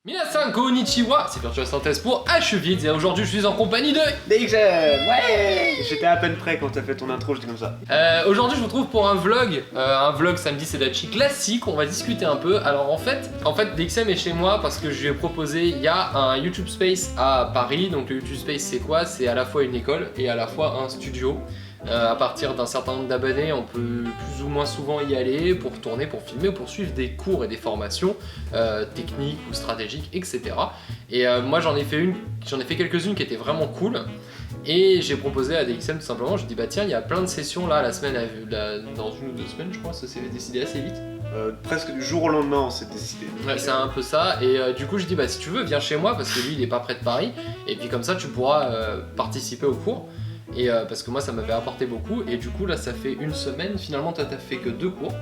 Minasan konnichiwa, c'est Virtual Synthèse pour H8 et aujourd'hui je suis en compagnie de DXM, ouais. J'étais à peine prêt quand t'as fait ton intro, je dis comme ça. Aujourd'hui je vous retrouve pour un vlog samedi Sedachi classique, on va discuter un peu. Alors en fait DXM est chez moi parce que je lui ai proposé, il y a un YouTube Space à Paris, donc le YouTube Space c'est quoi? C'est à la fois une école et à la fois un studio. À partir d'un certain nombre d'abonnés, on peut plus ou moins souvent y aller pour tourner, pour filmer, pour suivre des cours et des formations techniques ou stratégiques, etc. Et moi j'en ai fait quelques-unes qui étaient vraiment cool. Et j'ai proposé à DXM tout simplement, je dis bah tiens, il y a plein de sessions là la semaine, dans une ou deux semaines je crois, ça s'est décidé assez vite. Presque du jour au lendemain on s'est décidé. Ouais, c'est un peu ça, et du coup je dis bah si tu veux viens chez moi parce que lui il est pas près de Paris, et puis comme ça tu pourras participer au cours. Et parce que moi ça m'avait apporté beaucoup, et du coup là ça fait une semaine, finalement toi t'as fait que 2 cours.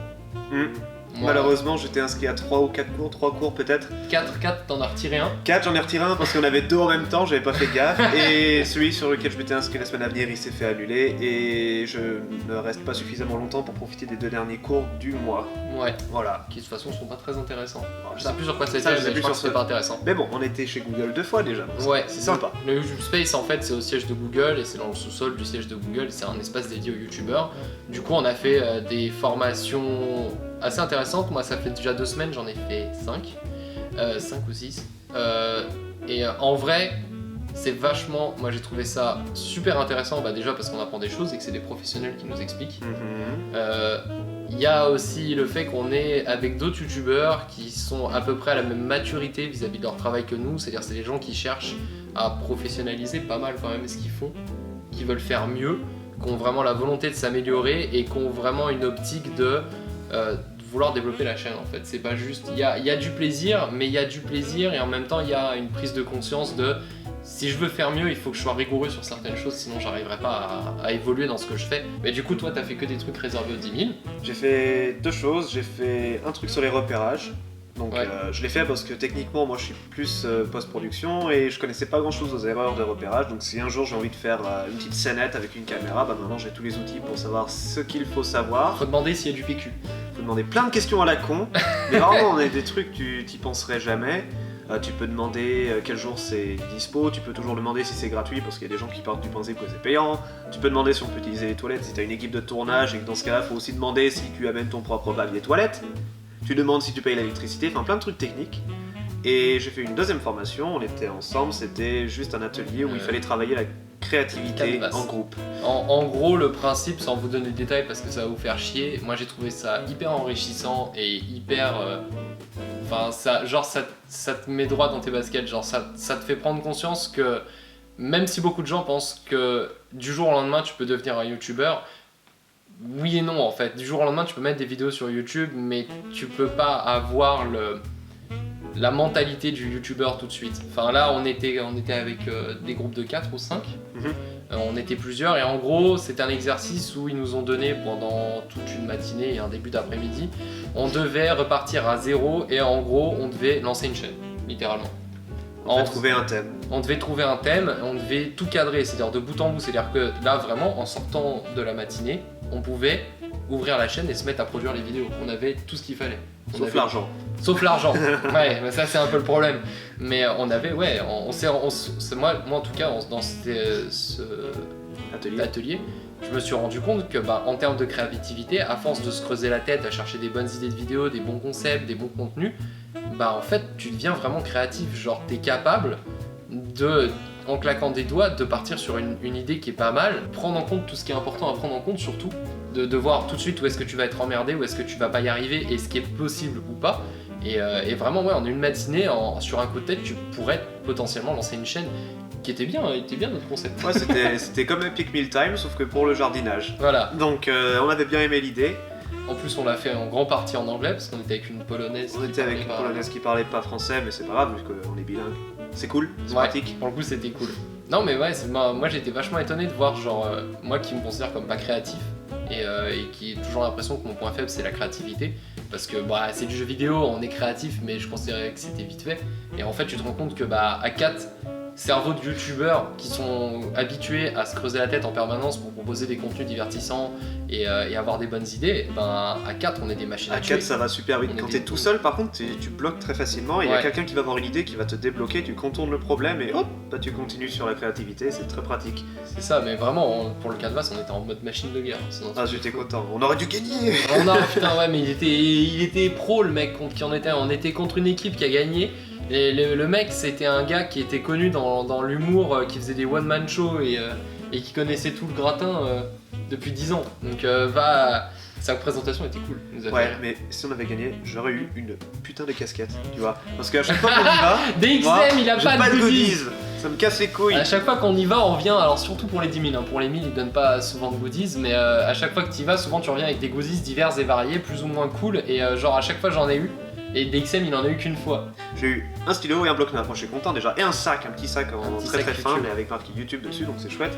Moi, malheureusement j'étais inscrit à 3 ou 4 cours, 3 cours peut-être. 4 t'en as retiré un. 4 j'en ai retiré un parce qu'on avait 2 en même temps, j'avais pas fait gaffe. Et celui sur lequel je m'étais inscrit la semaine à venir il s'est fait annuler. Et je ne reste pas suffisamment longtemps pour profiter des 2 derniers cours du mois. Ouais, voilà. Qui de toute façon sont pas très intéressants. Alors, Je sais plus sur quoi ça a été, je mais sais je plus crois sur que c'était pas intéressant. Mais bon, on était chez Google 2 fois déjà. Ouais, c'est sympa. Le YouTube Space en fait c'est au siège de Google et c'est dans le sous-sol du siège de Google, c'est un espace dédié aux youtubeurs. Du coup on a fait des formations assez intéressantes, moi ça fait déjà 2 semaines, j'en ai fait 5 ou 6. En vrai c'est vachement, moi j'ai trouvé ça super intéressant, déjà parce qu'on apprend des choses et que c'est des professionnels qui nous expliquent. Il y a aussi le fait qu'on est avec d'autres youtubeurs qui sont à peu près à la même maturité vis-à-vis de leur travail que nous, c'est-à-dire c'est des gens qui cherchent à professionnaliser pas mal quand même ce qu'ils font, qui veulent faire mieux, qui ont vraiment la volonté de s'améliorer et qui ont vraiment une optique de vouloir développer la chaîne en fait. C'est pas juste, il y a du plaisir, mais il y a du plaisir et en même temps il y a une prise de conscience de si je veux faire mieux, il faut que je sois rigoureux sur certaines choses, sinon j'arriverai pas à évoluer dans ce que je fais. Mais du coup, toi, t'as fait que des trucs réservés aux 10 000. J'ai fait 2 choses. J'ai fait un truc sur les repérages. Donc ouais. Je l'ai fait parce que techniquement, moi je suis plus post-production et je connaissais pas grand chose aux erreurs de repérage. Donc si un jour j'ai envie de faire une petite scénette avec une caméra, maintenant j'ai tous les outils pour savoir ce qu'il faut savoir. Faut demander s'il y a du PQ. Faut demander plein de questions à la con. Mais vraiment, on a des trucs, tu t'y penserais jamais. Tu peux demander quel jour c'est dispo, tu peux toujours demander si c'est gratuit parce qu'il y a des gens qui partent du principe que c'est payant. Tu peux demander si on peut utiliser les toilettes si tu as une équipe de tournage et que dans ce cas-là, il faut aussi demander si tu amènes ton propre bac des toilettes. Tu demandes si tu payes l'électricité, enfin plein de trucs techniques. Et j'ai fait une deuxième formation, on était ensemble, c'était juste un atelier où il fallait travailler la créativité en groupe. En gros, le principe, sans vous donner de détails parce que ça va vous faire chier, moi j'ai trouvé ça hyper enrichissant et hyper... ça te met droit dans tes baskets, genre ça te fait prendre conscience que même si beaucoup de gens pensent que du jour au lendemain tu peux devenir un youtubeur, oui et non en fait. Du jour au lendemain tu peux mettre des vidéos sur YouTube, mais tu peux pas avoir la mentalité du youtubeur tout de suite. Enfin là on était avec des groupes de 4 ou 5. On était plusieurs et en gros c'était un exercice où ils nous ont donné pendant toute une matinée et un début d'après-midi, on devait repartir à zéro et en gros on devait lancer une chaîne, littéralement. On devait trouver un thème. On devait trouver un thème, on devait tout cadrer, c'est-à-dire de bout en bout, c'est-à-dire que là vraiment en sortant de la matinée, on pouvait ouvrir la chaîne et se mettre à produire les vidéos. On avait tout ce qu'il fallait. Sauf l'argent. Sauf l'argent. Ouais, mais ça c'est un peu le problème. Mais on avait, ouais, moi en tout cas, dans ce atelier, je me suis rendu compte que en termes de créativité, à force de se creuser la tête, à chercher des bonnes idées de vidéos, des bons concepts, des bons contenus, en fait tu deviens vraiment créatif. Genre t'es capable de, en claquant des doigts, de partir sur une idée qui est pas mal, prendre en compte tout ce qui est important à prendre en compte surtout, de voir tout de suite où est-ce que tu vas être emmerdé, où est-ce que tu vas pas y arriver et ce qui est possible ou pas. Et vraiment ouais, en une matinée, sur un coup de tête, tu pourrais potentiellement lancer une chaîne qui était bien notre concept. Ouais, c'était comme Epic Meal Time sauf que pour le jardinage. Voilà. Donc on avait bien aimé l'idée. En plus on l'a fait en grande partie en anglais parce qu'on était avec une polonaise. On était avec une polonaise qui parlait pas français, mais c'est pas grave vu qu'on est bilingue. C'est cool, c'est pratique. Pour le coup c'était cool. Non mais ouais, moi j'étais vachement étonné de voir moi qui me considère comme pas créatif et qui ai toujours l'impression que mon point faible c'est la créativité. Parce que c'est du jeu vidéo, on est créatif mais je considérais que c'était vite fait. Et en fait tu te rends compte que à 4 cerveau de youtubeurs qui sont habitués à se creuser la tête en permanence pour proposer des contenus divertissants et avoir des bonnes idées, ben à 4 on est des machines à tuer. 4 ça va super vite. Quand t'es tout seul par contre tu bloques très facilement et il y a quelqu'un qui va avoir une idée qui va te débloquer, tu contournes le problème et hop, bah, tu continues sur la créativité, c'est très pratique. C'est ça, mais vraiment pour le Canvas on était en mode machine de guerre. Ah j'étais content, on aurait dû gagner. Putain ouais mais il était pro le mec on était contre une équipe qui a gagné. Et le mec, c'était un gars qui était connu dans l'humour, qui faisait des one-man shows et qui connaissait tout le gratin depuis 10 ans. Donc sa présentation était cool. Ouais, mais si on avait gagné, j'aurais eu une putain de casquette, tu vois. Parce qu'à chaque fois qu'on y va, DXM, il a pas de goodies. Ça me casse les couilles. À chaque fois qu'on y va, on revient, alors surtout pour les 10 000, hein. Pour les 1000, ils donnent pas souvent de goodies, mais à chaque fois que tu y vas, souvent tu reviens avec des goodies divers et variés, plus ou moins cool, et genre à chaque fois j'en ai eu. Et DXM il en a eu qu'une fois. J'ai eu un stylo et un bloc-notes, moi je suis content déjà. Et un sac, un petit sac très fin mais avec marqué YouTube dessus donc c'est chouette.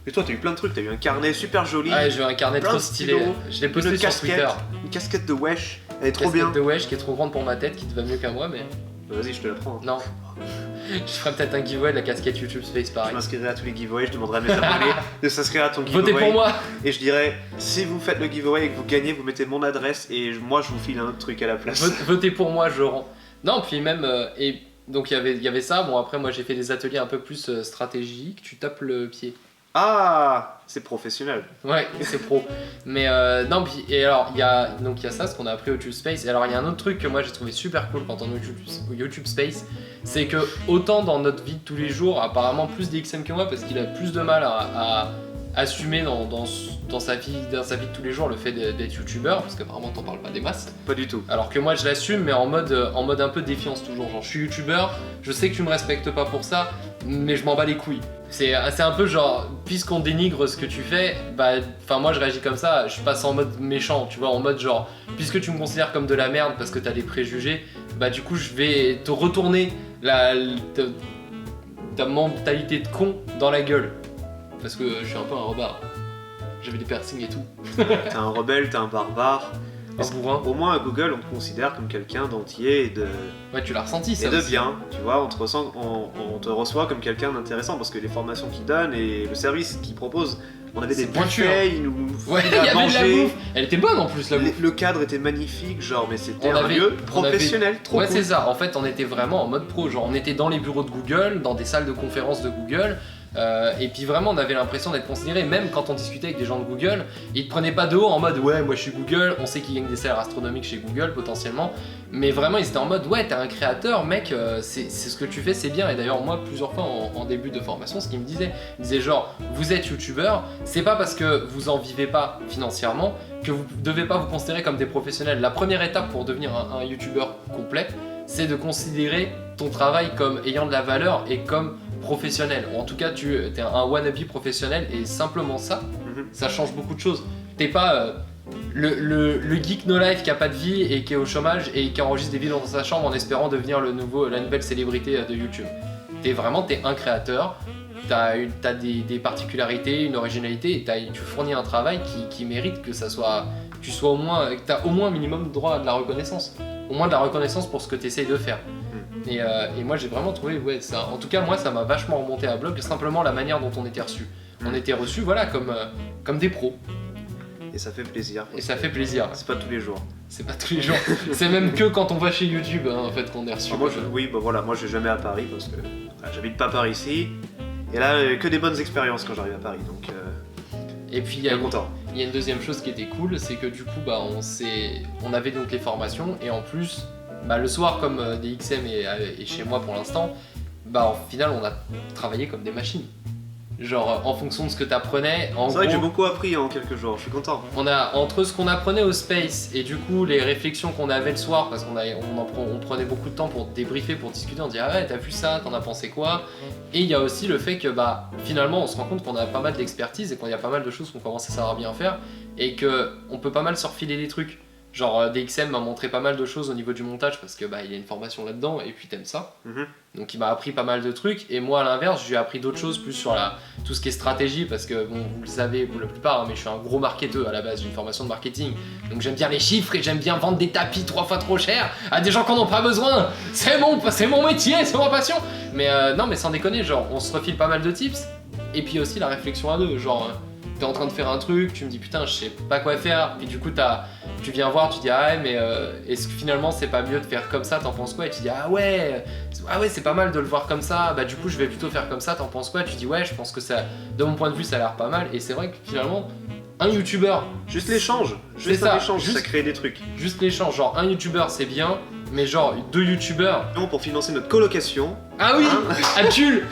Et toi t'as eu plein de trucs, t'as eu un carnet super joli. Ouais j'ai eu un carnet trop stylé, je l'ai posté sur Twitter. Une casquette de Wesh, elle est trop bien. Une bien. casquette de Wesh qui est trop grande pour ma tête, qui te va mieux qu'à moi mais... Vas-y je te la prends. Non. Je ferai peut-être un giveaway de la casquette YouTube Space pareil. Je m'inscrirai à tous les giveaways, je demanderai à mes abonnés de s'inscrire à ton giveaway. Votez pour moi. Et je dirais, si vous faites le giveaway et que vous gagnez, vous mettez mon adresse et moi je vous file un autre truc à la place. Votez pour moi, je rends. Non, puis même, et donc il y avait ça, bon après moi j'ai fait des ateliers un peu plus stratégiques, tu tapes le pied. Ah, c'est professionnel. Ouais, c'est pro. Mais non, puis et alors il y a ça, ce qu'on a appris au YouTube Space. Et alors il y a un autre truc que moi j'ai trouvé super cool quand on est au YouTube Space, c'est que autant dans notre vie de tous les jours, apparemment plus DXM que moi parce qu'il a plus de mal à assumer dans sa vie de tous les jours le fait d'être youtubeur, parce qu'apparemment t'en parles pas des masses. Pas du tout. Alors que moi je l'assume, mais en mode un peu défiance toujours. Genre je suis youtubeur, je sais que tu me respectes pas pour ça, mais je m'en bats les couilles. C'est un peu genre, puisqu'on dénigre ce que tu fais, bah, enfin moi je réagis comme ça, je passe en mode méchant, tu vois, en mode genre, puisque tu me considères comme de la merde parce que t'as des préjugés, bah du coup je vais te retourner ta mentalité de con dans la gueule. Parce que je suis un peu un rebard. J'avais des piercings et tout. T'es un rebelle, t'es un barbare. Un bourrin. Au moins à Google, on te considère comme quelqu'un d'entier et de. Ouais, tu l'as ressenti ça. Et de aussi. bien, tu vois, on te reçoit comme quelqu'un d'intéressant parce que les formations qu'ils donnent et le service qu'ils proposent, on avait des buffets, ils nous ouais, il y avait de la bouffe. Elle était bonne en plus la bouffe. Le cadre était magnifique, genre, mais c'était un lieu professionnel, trop ouais, cool. c'est ça. En fait, on était vraiment en mode pro. Genre, on était dans les bureaux de Google, dans des salles de conférences de Google. Et puis vraiment on avait l'impression d'être considéré, même quand on discutait avec des gens de Google, ils te prenaient pas de haut en mode ouais moi je suis Google, on sait qu'ils gagnent des salaires astronomiques chez Google potentiellement, mais vraiment ils étaient en mode ouais t'es un créateur mec, c'est ce que tu fais c'est bien. Et d'ailleurs moi plusieurs fois en début de formation ce qu'ils me disaient, ils disaient genre vous êtes youtubeur, c'est pas parce que vous en vivez pas financièrement que vous devez pas vous considérer comme des professionnels. La première étape pour devenir un youtubeur complet, c'est de considérer ton travail comme ayant de la valeur et comme professionnel. En tout cas, tu es un wannabe professionnel et simplement ça, ça change beaucoup de choses. T'es pas le geek no life qui a pas de vie et qui est au chômage et qui enregistre des vidéos dans sa chambre en espérant devenir la nouvelle célébrité de YouTube. T'es un créateur, t'as des particularités, une originalité et tu fournis un travail qui mérite que ça soit, t'as au moins minimum droit à de la reconnaissance. Au moins de la reconnaissance pour ce que tu essayes de faire. Et moi j'ai vraiment trouvé, ouais, ça, en tout cas moi ça m'a vachement remonté à bloc, simplement la manière dont on était reçus. On était reçus voilà, comme des pros. Et ça fait plaisir. Et ça fait plaisir. C'est pas tous les jours. C'est pas tous les jours. C'est même que quand on va chez YouTube hein, en fait qu'on est reçus. Oui, bah voilà, moi je vais jamais à Paris parce que j'habite pas par ici. Et là, que des bonnes expériences quand j'arrive à Paris, donc. Et puis il y a une deuxième chose qui était cool, c'est que du coup bah on avait donc les formations et en plus bah, le soir comme DXM est chez moi pour l'instant, bah au final on a travaillé comme des machines. Genre en fonction de ce que tu apprenais. C'est vrai que j'ai beaucoup appris en quelques jours, je suis content. On a entre ce qu'on apprenait au Space et du coup les réflexions qu'on avait le soir, parce on prenait beaucoup de temps pour débriefer, pour discuter, on dit ah ouais t'as vu ça, t'en as pensé quoi. Et il y a aussi le fait que bah finalement on se rend compte qu'on a pas mal d'expertise et qu'il y a pas mal de choses qu'on commence à savoir bien faire et qu'on peut pas mal se refiler des trucs. Genre DXM m'a montré pas mal de choses au niveau du montage parce que bah il y a une formation là-dedans et puis t'aimes ça. Donc il m'a appris pas mal de trucs et moi à l'inverse j'ai appris d'autres choses plus sur tout ce qui est stratégie parce que bon vous le savez pour la plupart hein, mais je suis un gros marketeur à la base, j'ai une formation de marketing donc j'aime bien les chiffres et j'aime bien vendre des tapis 3 fois trop cher à des gens qui en ont pas besoin. C'est mon métier, c'est ma passion. Mais non mais sans déconner, genre on se refile pas mal de tips et puis aussi la réflexion à deux, genre t'es en train de faire un truc, tu me dis putain je sais pas quoi faire et du coup tu viens voir, tu dis ah ouais mais est-ce que finalement c'est pas mieux de faire comme ça, t'en penses quoi? Et tu dis ah ouais c'est pas mal de le voir comme ça, bah du coup je vais plutôt faire comme ça, t'en penses quoi? Tu dis ouais je pense que ça, de mon point de vue ça a l'air pas mal et c'est vrai que finalement un youtubeur... Juste l'échange, ça crée des trucs. Juste l'échange, genre un youtubeur c'est bien, mais genre 2 youtubeurs... Non, pour financer notre colocation... Ah oui à Tulle.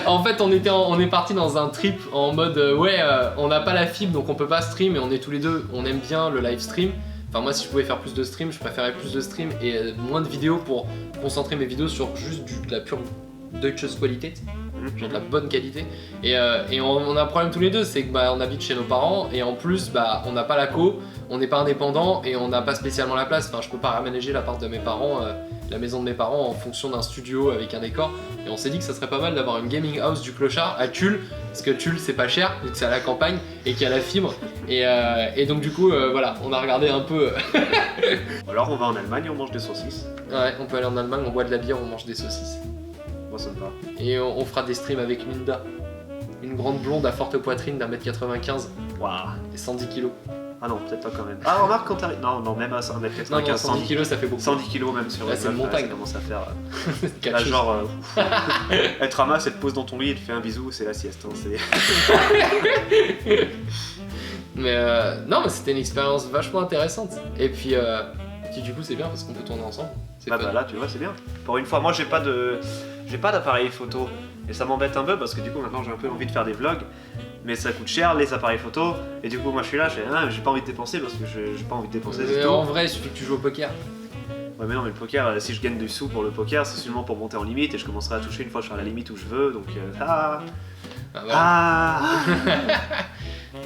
En fait on est parti dans un trip en mode on n'a pas la fibre donc on peut pas stream et on est tous les deux, on aime bien le live stream. Enfin moi si je pouvais faire plus de stream, je préférais plus de stream et moins de vidéos pour concentrer mes vidéos sur juste de la pure Deutsches Qualität, genre de la bonne qualité. Et on a un problème tous les deux, c'est que bah, on habite chez nos parents et en plus bah, on n'a pas la co, on n'est pas indépendant et on n'a pas spécialement la place. Enfin je peux pas aménager l'appart de mes parents, la maison de mes parents en fonction d'un studio avec un décor. Et on s'est dit que ça serait pas mal d'avoir une gaming house du clochard à Tulle, parce que Tulle c'est pas cher vu que c'est à la campagne et qu'il y a la fibre. Et donc du coup voilà, on a regardé un peu. Alors on va en Allemagne et on mange des saucisses. Ouais, on peut aller en Allemagne, on boit de la bière, on mange des saucisses. Moi ça me va. Et on fera des streams avec Linda, une grande blonde à forte poitrine d'1m95 Waouh. et 110 kg. Ah non, peut-être pas quand même. Ah remarque quand t'arrives... Non, même à 1m95, Non, 110 kg ça fait beaucoup. 110 kg même sur là, c'est une montagne. Ça commence à faire... là, genre... elle te ramasse, elle te pose dans ton lit, elle te fait un bisou, c'est la sieste. Hein, mais non, mais c'était une expérience vachement intéressante. Et puis du coup c'est bien parce qu'on peut tourner ensemble. Bah là tu vois c'est bien. Pour une fois, moi j'ai pas d'appareil photo et ça m'embête un peu parce que du coup maintenant j'ai un peu envie de faire des vlogs. Mais ça coûte cher les appareils photo et du coup moi je suis là, j'ai pas envie de dépenser parce que j'ai pas envie de dépenser. Mais en vrai il suffit que tu joues au poker. Ouais mais non mais le poker, si je gagne du sous pour le poker c'est seulement pour monter en limite et je commencerai à toucher une fois que je serai à la limite où je veux donc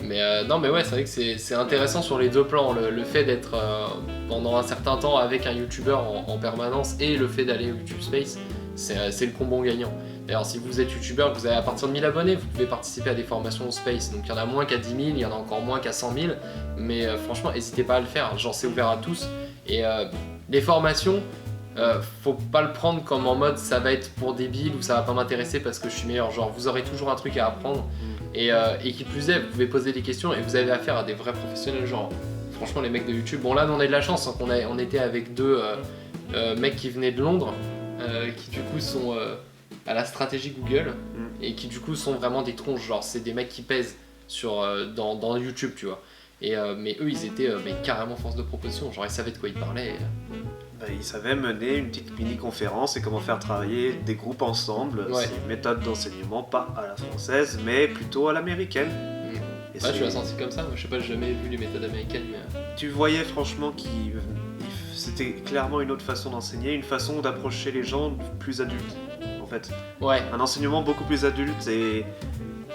Mais non mais ouais c'est vrai que c'est intéressant sur les deux plans, le fait d'être pendant un certain temps avec un youtubeur en permanence et le fait d'aller au YouTube Space, c'est le combo gagnant. D'ailleurs si vous êtes youtubeur, vous avez à partir de 1000 abonnés, vous pouvez participer à des formations au Space, donc il y en a moins qu'à 10 000, il y en a encore moins qu'à 100 000, mais franchement n'hésitez pas à le faire, genre c'est ouvert à tous. Et les formations, faut pas le prendre comme en mode ça va être pour débile ou ça va pas m'intéresser parce que je suis meilleur, genre vous aurez toujours un truc à apprendre et qui plus est vous pouvez poser des questions et vous avez affaire à des vrais professionnels, genre franchement les mecs de YouTube, bon là on a de la chance hein, on était avec 2 mecs qui venaient de Londres qui du coup sont à la stratégie Google et qui du coup sont vraiment des tronches, genre c'est des mecs qui pèsent dans YouTube tu vois. Mais eux ils étaient carrément force de proposition, genre ils savaient de quoi ils parlaient. Bah, ils savaient mener une petite mini-conférence et comment faire travailler des groupes ensemble. Ouais. C'est une méthode d'enseignement pas à la française mais plutôt à l'américaine. Ouais, tu l'as senti comme ça, moi je sais pas, j'ai jamais vu les méthodes américaines mais... Tu voyais franchement c'était clairement une autre façon d'enseigner, une façon d'approcher les gens plus adultes en fait. Ouais. Un enseignement beaucoup plus adulte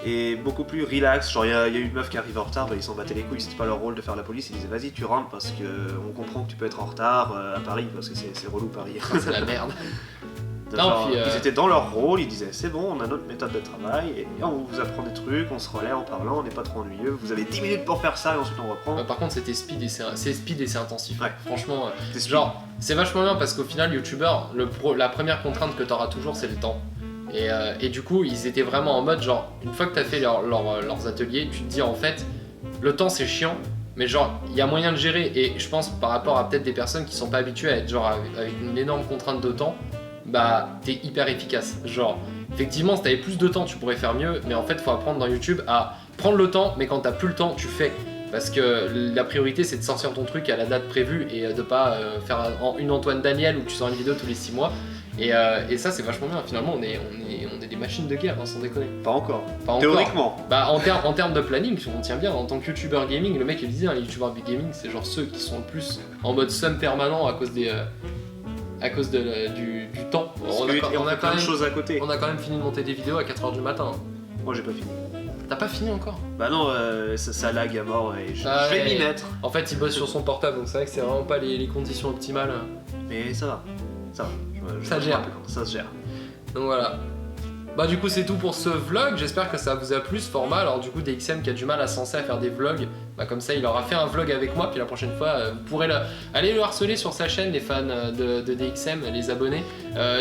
et beaucoup plus relax, genre il y a une meuf qui arrive en retard, bah, ils s'en battaient les couilles, c'était pas leur rôle de faire la police, ils disaient vas-y tu rentres parce qu'on comprend que tu peux être en retard à Paris parce que c'est relou Paris. C'est la merde. Genre, ils étaient dans leur rôle, ils disaient c'est bon, on a notre méthode de travail et on vous apprend des trucs, on se relaie en parlant, on n'est pas trop ennuyeux, vous avez 10 minutes pour faire ça et ensuite on reprend. Par contre c'était speed et c'est intensif. Ouais. Franchement, genre c'est vachement bien parce qu'au final youtubeur, la première contrainte que t'auras toujours c'est le temps. Et du coup ils étaient vraiment en mode genre une fois que t'as fait leurs ateliers, tu te dis en fait le temps c'est chiant mais genre il y a moyen de gérer et je pense par rapport à peut-être des personnes qui sont pas habituées à être genre avec une énorme contrainte de temps, bah t'es hyper efficace. Genre effectivement si t'avais plus de temps tu pourrais faire mieux mais en fait faut apprendre dans YouTube à prendre le temps mais quand t'as plus le temps tu fais. Parce que la priorité c'est de sortir ton truc à la date prévue et de pas faire une Antoine Daniel où tu sors une vidéo tous les 6 mois. Et ça c'est vachement bien, finalement on est des machines de guerre hein, sans déconner. Pas encore. Théoriquement. Bah en termes de planning on tient bien, en tant que youtubeur gaming, le mec il disait les youtubeurs gaming c'est genre ceux qui sont le plus en mode sum permanent à cause du temps. On a quand même choses à côté. On a quand même fini de monter des vidéos à 4h du matin. Moi j'ai pas fini. T'as pas fini encore? Bah non, ça lag à mort et je vais ouais. m'y mettre. En fait, il bosse sur son portable, donc c'est vrai que c'est vraiment pas les conditions optimales. Mais ça va. Ça gère. Ça se gère. Donc voilà. Bah du coup c'est tout pour ce vlog, j'espère que ça vous a plu ce format. Alors du coup DXM qui a du mal à se lancer à faire des vlogs, bah comme ça il aura fait un vlog avec moi, puis la prochaine fois vous pourrez aller le harceler sur sa chaîne, les fans de DXM, les abonnés.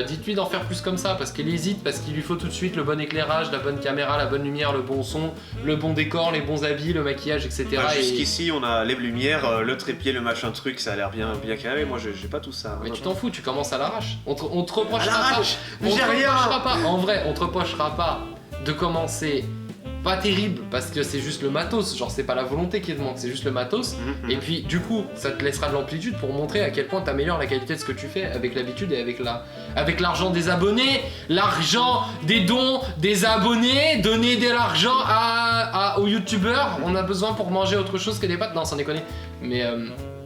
Dites-lui d'en faire plus comme ça parce qu'il hésite, parce qu'il lui faut tout de suite le bon éclairage, la bonne caméra, la bonne lumière, le bon son, le bon décor, les bons habits, le maquillage, etc. Bah, jusqu'ici on a les lumières, le trépied, le machin truc, ça a l'air bien carré, moi j'ai pas tout ça. Mais tu t'en fous, tu commences à l'arrache. On te reprochera À pas. l'arrache. On te J'ai rien. reprochera pas. En vrai, on te reprochera pas de commencer pas terrible parce que c'est juste le matos, genre c'est pas la volonté qui te manque, c'est juste le matos. Et puis du coup, ça te laissera de l'amplitude pour montrer à quel point t'améliores la qualité de ce que tu fais avec l'habitude et avec l'argent des abonnés, l'argent des dons des abonnés, donner de l'argent aux youtubeurs. On a besoin pour manger autre chose que des pâtes. Non, sans déconner. Mais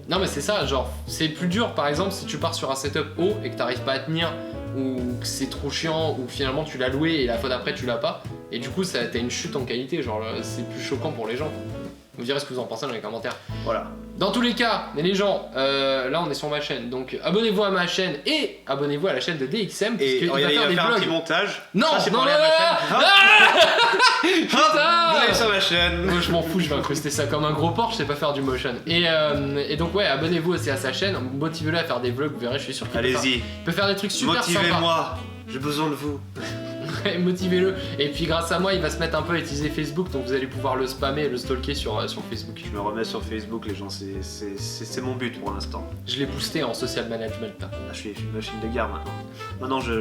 non mais c'est ça, genre c'est plus dur par exemple si tu pars sur un setup haut et que t'arrives pas à tenir, ou que c'est trop chiant, ou finalement tu l'as loué et la fois d'après tu l'as pas, et du coup t'as une chute en qualité, genre c'est plus choquant pour les gens. Vous direz ce que vous en pensez dans les commentaires. Voilà. Dans tous les cas, les gens, là on est sur ma chaîne, donc abonnez-vous à ma chaîne et abonnez-vous à la chaîne de DXM parce qu'il va faire des un vlogs. petit montage. Non, ça, c'est non, pour non, aller à ma non, chaîne. Putain. Vous allez sur ma chaîne. Moi je m'en fous, je vais incruster ça comme un gros porc, je sais pas faire du motion. Et donc ouais, abonnez-vous aussi à sa chaîne, motivez-le à faire des vlogs, vous verrez, je suis sûr qu'il Allez-y, peut faire des trucs super sympas. motivez-moi, j'ai besoin de vous. Motivez-le. Et puis grâce à moi, il va se mettre un peu à utiliser Facebook, donc vous allez pouvoir le spammer et le stalker sur Facebook. Je me remets sur Facebook, les gens, c'est mon but pour l'instant. Je l'ai boosté en social management là. Je suis une machine de guerre maintenant. Maintenant, je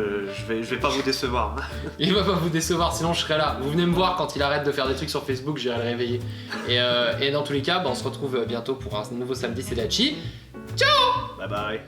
vais pas vous décevoir. Il va pas vous décevoir, sinon je serai là. Vous venez me voir quand il arrête de faire des trucs sur Facebook, j'irai le réveiller. Et dans tous les cas, on se retrouve bientôt pour un nouveau samedi, c'est Dachi. Ciao. Bye bye.